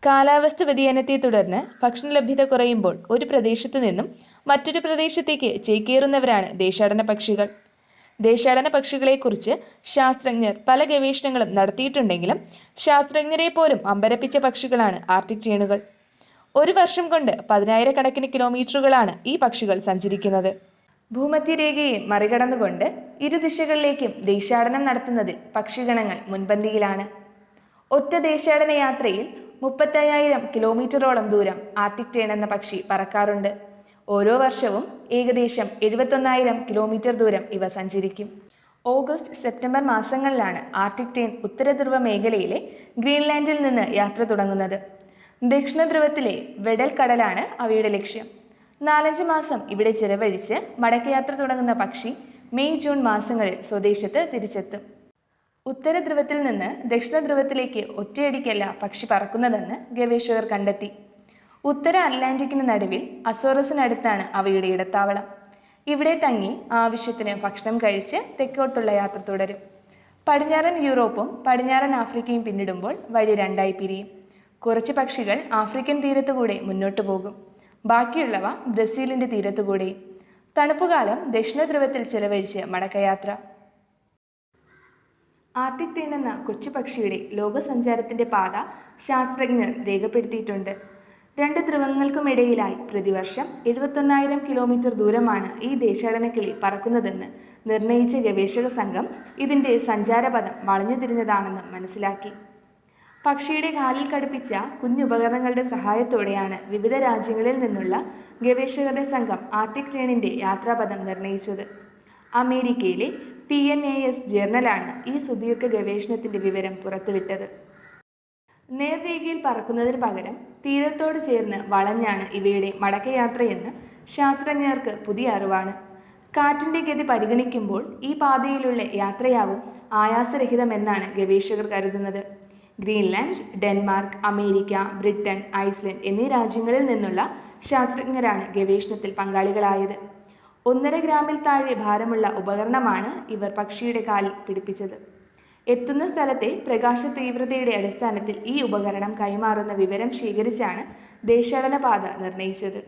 കാലാവസ്ഥ വ്യതിയാനത്തെ തുടർന്ന് ഭക്ഷണ ലഭ്യത കുറയുമ്പോൾ ഒരു പ്രദേശത്തു നിന്നും മറ്റൊരു പ്രദേശത്തേക്ക് ചേക്കേറുന്നവരാണ് ദേശാടന പക്ഷികൾ. ദേശാടന പക്ഷികളെക്കുറിച്ച് ശാസ്ത്രജ്ഞർ പല ഗവേഷണങ്ങളും നടത്തിയിട്ടുണ്ടെങ്കിലും ശാസ്ത്രജ്ഞരെ പോലും അമ്പരപ്പിച്ച പക്ഷികളാണ് ആർട്ടിക് ടേണുകൾ. ഒരു വർഷം കൊണ്ട് 10,000-കണക്കിന് കിലോമീറ്ററുകളാണ് ഈ പക്ഷികൾ സഞ്ചരിക്കുന്നത്. ഭൂമധ്യരേഖയെ മറികടന്നുകൊണ്ട് ഇരുദിശകളിലേക്കും ദേശാടനം നടത്തുന്നതിൽ പക്ഷിഗണങ്ങൾ മുൻപന്തിയിലാണ്. ഒറ്റ ദേശാടന യാത്രയിൽ 35,000 കിലോമീറ്ററോളം ദൂരം ആർട്ടിക് ടേൺ എന്ന പക്ഷി പറക്കാറുണ്ട്. ഓരോ വർഷവും ഏകദേശം 71,000 കിലോമീറ്റർ ദൂരം ഇവ സഞ്ചരിക്കും. ഓഗസ്റ്റ്, സെപ്റ്റംബർ മാസങ്ങളിലാണ് ആർട്ടിക് ടേൺ ഉത്തരധ്രുവ മേഖലയിലെ ഗ്രീൻലാൻഡിൽ നിന്ന് യാത്ര തുടങ്ങുന്നത്. ദക്ഷിണധ്രുവത്തിലെ വെഡൽ കടലാണ് അവയുടെ ലക്ഷ്യം. 4-5 മാസം ഇവിടെ ചിലവഴിച്ച് മടക്കയാത്ര തുടങ്ങുന്ന പക്ഷി മെയ് ജൂൺ മാസങ്ങളിൽ സ്വദേശത്ത് തിരിച്ചെത്തും. ഉത്തരധ്രുവത്തിൽ നിന്ന് ദക്ഷിണധ്രുവത്തിലേക്ക് ഒറ്റയടിക്കല്ല പക്ഷി പറക്കുന്നതെന്ന് ഗവേഷകർ കണ്ടെത്തി. ഉത്തര അറ്റ്ലാന്റിക്കിന് നടുവിൽ അസോറസിനടുത്താണ് അവയുടെ ഇടത്താവളം. ഇവിടെ തങ്ങി ആവശ്യത്തിന് ഭക്ഷണം കഴിച്ച് തെക്കോട്ടുള്ള യാത്ര തുടരും. പടിഞ്ഞാറൻ യൂറോപ്പും പടിഞ്ഞാറൻ ആഫ്രിക്കയും പിന്നിടുമ്പോൾ വഴി രണ്ടായി പിരിയും. കുറച്ച് പക്ഷികൾ ആഫ്രിക്കൻ തീരത്തുകൂടെ മുന്നോട്ടു പോകും, ബാക്കിയുള്ളവ ബ്രസീലിന്റെ തീരത്തുകൂടെയും. തണുപ്പുകാലം ദക്ഷിണധ്രുവത്തിൽ ചിലവഴിച്ച് മടക്കയാത്ര. ആർട്ടിക് ടേൺ എന്ന കൊച്ചുപക്ഷിയുടെ ലോകസഞ്ചാരത്തിന്റെ പാത ശാസ്ത്രജ്ഞർ രേഖപ്പെടുത്തിയിട്ടുണ്ട്. 2 ധ്രുവങ്ങൾക്കുമിടയിലായി പ്രതിവർഷം 71,000 കിലോമീറ്റർ ദൂരമാണ് ഈ ദേശാടന കിളി പറക്കുന്നതെന്ന് നിർണയിച്ച ഗവേഷക സംഘം ഇതിന്റെ സഞ്ചാരപഥം വളഞ്ഞുതിരിഞ്ഞതാണെന്ന് മനസ്സിലാക്കി. പക്ഷിയുടെ കാലിൽ ഘടിപ്പിച്ച കുഞ്ഞുപകരണങ്ങളുടെ സഹായത്തോടെയാണ് വിവിധ രാജ്യങ്ങളിൽ നിന്നുള്ള ഗവേഷകരുടെ സംഘം ആർട്ടിക് ടേണിന്റെ യാത്രാപഥം നിർണയിച്ചത്. അമേരിക്കയിലെ PNAS ജേർണലാണ് ഈ സുദീർഘ ഗവേഷണത്തിന്റെ വിവരം പുറത്തുവിട്ടത്. നേർരേഖയിൽ പറക്കുന്നതിന് പകരം തീരത്തോട് ചേർന്ന് വളഞ്ഞാണ് ഇവയുടെ മടക്കയാത്രയെന്ന് ശാസ്ത്രജ്ഞർക്ക് പുതിയ അറിവാണ്. കാറ്റിന്റെ ഗതി പരിഗണിക്കുമ്പോൾ ഈ പാതയിലുള്ള യാത്രയാവും ആയാസരഹിതമെന്നാണ് ഗവേഷകർ കരുതുന്നത്. Greenland, Denmark, America, Britain, Iceland എന്നീ രാജ്യങ്ങളിൽ നിന്നുള്ള ശാസ്ത്രജ്ഞരാണ് ഗവേഷണത്തിൽ പങ്കാളികളായത്. 1.5 ഗ്രാമിൽ താഴെ ഭാരമുള്ള ഉപകരണമാണ് ഇവർ പക്ഷിയുടെ കാലിൽ പിടിപ്പിച്ചത്. എത്തുന്ന സ്ഥലത്തെ പ്രകാശ തീവ്രതയുടെ അടിസ്ഥാനത്തിൽ ഈ ഉപകരണം കൈമാറുന്ന വിവരം ശേഖരിച്ചാണ് ദേശാടന പാത നിർണയിച്ചത്.